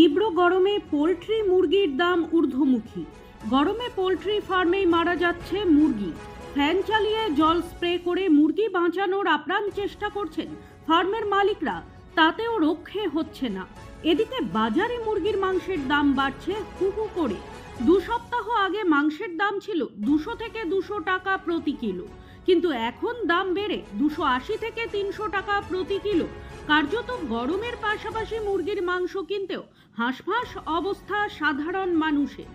তীব্র গরমে পোলট্রি মুরগির দাম ঊর্ধ্বমুখী। গরমে পোলট্রি ফার্মেই মারা যাচ্ছে মুরগি। ফ্যান চালিয়ে জল স্প্রে করে মুরগি বাঁচানোর আপ্রাণ চেষ্টা করছেন ফার্মের মালিকরা, তাতেও রক্ষে হচ্ছে না। এদিকে বাজারে মুরগির মাংসের দাম বাড়ছে হু হু করে। 2 সপ্তাহ আগে মাংসের দাম ছিল 200 থেকে 200 টাকা প্রতি কিলো, কিন্তু এখন দাম বেড়ে 280 থেকে 300 টাকা প্রতি কিলো। কার্যত গরমের পাশাপাশি মুরগির মাংস কিনতেও হাঁসফাঁস অবস্থা সাধারণ মানুষের।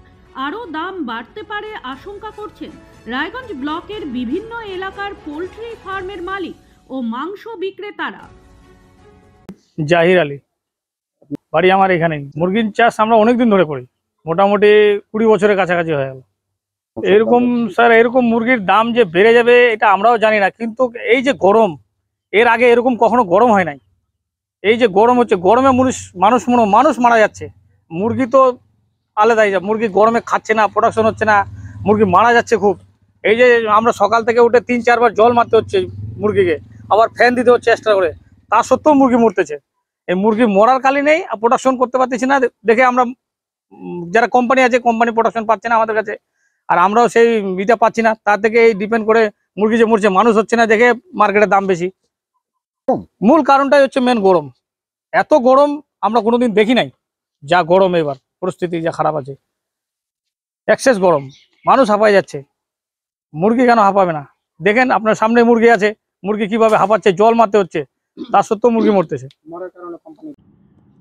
আরও দাম বাড়তে পারে আশঙ্কা করছেন রায়গঞ্জ ব্লকের বিভিন্ন এলাকার পোলট্রি ফার্মের মালিক ও মাংস বিক্রেতারা। জাহির আলী, বাড়ি আমার এখানেই। মুরগির চাষ আমরা অনেকদিন ধরে করি, মোটামুটি 20 বছরের কাছাকাছি হয়ে গেল। এরকম স্যার, এরকম মুরগির দাম যে বেড়ে যাবে এটা আমরাও জানি না, কিন্তু এই যে গরম, এর আগে এরকম কখনো গরম হয় নাই। এই যে গরম হচ্ছে, গরমে মানুষ মারা যাচ্ছে। মুরগি তো আলাদাই, মুরগি গরমে খাচ্ছে না, প্রোডাকশন হচ্ছে না, মুরগি মারা যাচ্ছে খুব। এই যে আমরা সকাল থেকে উঠে 3-4 বার জল মারতে হচ্ছে মুরগিকে, আবার ফ্যান দিতে হচ্ছে এক্সট্রা করে, তা সত্ত্বেও মুরগি মরতেছে। এই মুরগি মরার কালি নেই, প্রোডাকশন করতে পারতেছি না দেখে আমরা, যারা কোম্পানি আছে কোম্পানি প্রোডাকশন পাচ্ছে না আমাদের কাছে, আর আমরাও সেই ইটা পাচ্ছি না। তার থেকে এই ডিপেন্ড করে মুরগি যে মরছে, মানুষ হচ্ছে না দেখে মার্কেটের দাম বেশি। মূল কারণটাই হচ্ছে মেন গরম। এত গরম আমরা কোনোদিন দেখি নাই, যা গরম এবার পরিস্থিতি যা খারাপ আছে, এক্সেস গরম, মানুষ হাঁপায় যাচ্ছে। মুরগি কেন হাঁপাবে না? দেখেন আপনার সামনে মুরগি আছে, মুরগি কিভাবে হাঁপাচ্ছে, জল মারতে হচ্ছে, তার সত্ত্বেও মুরগি মরতেছে।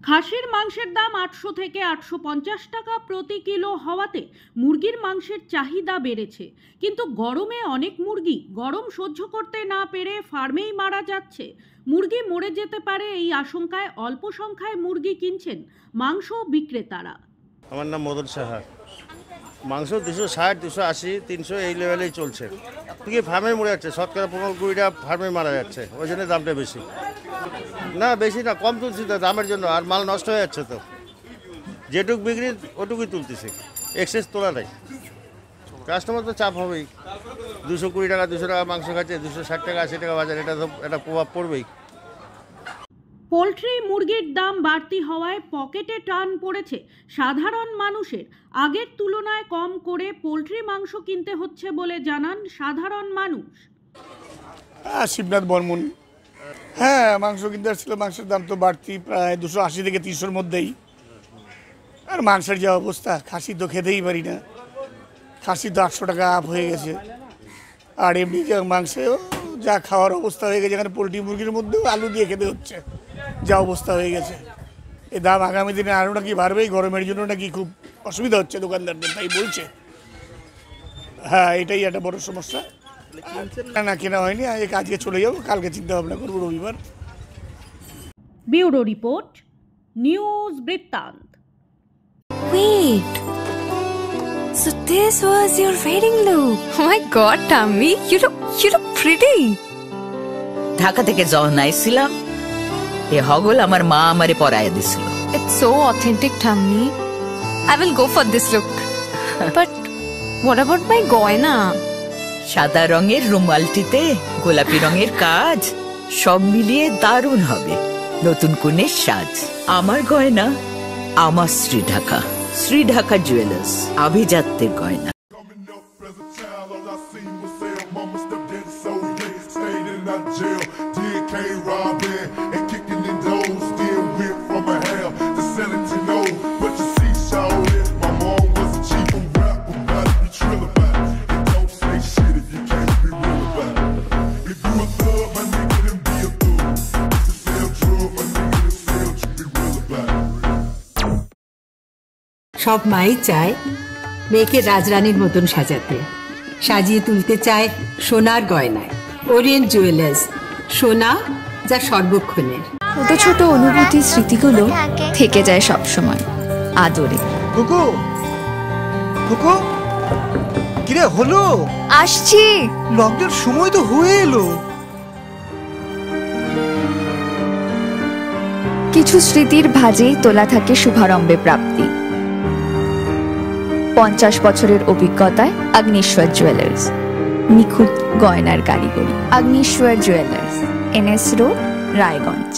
খাসির মাংসের দাম 800 থেকে 850 টাকা প্রতি কিলো হওয়াতে মুরগির মাংসের চাহিদা বেড়েছে, কিন্তু গরমে অনেক মুরগি গরম সহ্য করতে না পেরে ফার্মেই মারা যাচ্ছে। মুরগি মরে যেতে পারে এই আশঙ্কায় অল্প সংখ্যায় মুরগি কিনছেন মাংস বিক্রেতারা। আমার নাম মদন সাহা। মাংস 260, 280, 300 এই লেভেলেই চলছে। কি ফার্মে মরে যাচ্ছে, শতকরা 15-20টা ফার্মে মারা যাচ্ছে, ওই জন্য দামটা বেশি। না বেশি না, কম তুলছি তো দামের জন্য, আর মাল নষ্ট হয়ে যাচ্ছে তো। যেটুক বিক্রি ওটুকুই তুলতেছি, এক্সেস তোলা নাই। কাস্টমার তো চাপ হবেই। 220 টাকা 200 টাকা মাংস খাচ্ছে, 260 টাকা 80 টাকা বাজার, এটা তো একটা প্রভাব পড়বেই। পোলট্রি মুরগির দাম বাড়তি হওয়ায় পকেটে টান পড়েছে সাধারণ মানুষের। আগের তুলনায় কম করে পোলট্রি মাংস কিনতে হচ্ছে বলে জানান সাধারণ মানুষ। শিবনাথ বর্মন। হ্যাঁ, মাংস কিনতে আসছিল, মাংসের দাম তো বাড়তি, প্রায় 280 থেকে 300-র মধ্যেই। আর মাংসের যা অবস্থা, খাসি তো খেতেই পারি না, খাসি তো 800 টাকা আপ হয়ে গেছে। আর এমনি যা মাংসেও যা খাওয়ার অবস্থা হয়ে গেছে, এখানে পোলট্রি মুরগির মধ্যেও আলু দিয়ে খেতে হচ্ছে, যা অবস্থা হয়ে গেছে। এই দাম আগামী দিনে আরও নাকি বাড়বেই, গরমের জন্য নাকি খুব অসুবিধা হচ্ছে দোকানদারদের, তাই বলছে। হ্যাঁ, এটাই একটা বড় সমস্যা। না, কেনা হয়নি, আজকে চলে যাবো, কালকে চিন্তা ভাবনা করবো, রবিবার। ব্যুরো রিপোর্ট, নিউজ বৃত্তান্ত। Wait, so this was your wedding look? Oh my God, Tammy, you look pretty. Dhaka থেকে যখন আইছিলাম, এ হগল আমার মা আমারে পরাইয়া দিছিল। It's so authentic, Tammy. I will go for this look. But what about my goina? সাদা রঙের রুমালটিতে গোলাপি রঙের কাজ, সব মিলিয়ে দারুণ হবে নতুন কনের সাজ। আমার গয়না আমার শ্রী ঢাকা জুয়েলার্স, আভিজাত্যের গয়না। সব মাই চায় মেয়েকে রাজরানীর মতন সাজাতে, সাজিয়ে তুলতে চায় সোনার গয়নায়। ওরিয়েন্ট জুয়েলার্স, সোনা যা সর্বক্ষণের। ছোট ছোট অনুভূতি, স্মৃতিগুলো থেকে যায় সব সময় আদরে। কুকু কুকু, কিরে হলো? আসছি, লকডাউন সময় তো হয়ে এলো। কিছু স্মৃতির ভাজেই তোলা থাকে শুভারম্ভে প্রাপ্তি। 50 বছরের অভিজ্ঞতায় অগ্নিশ্বর জুয়েলার্স, নিখুঁত গয়নার কারিগরি। Agnishwar jewellers, NS road, Raiganj.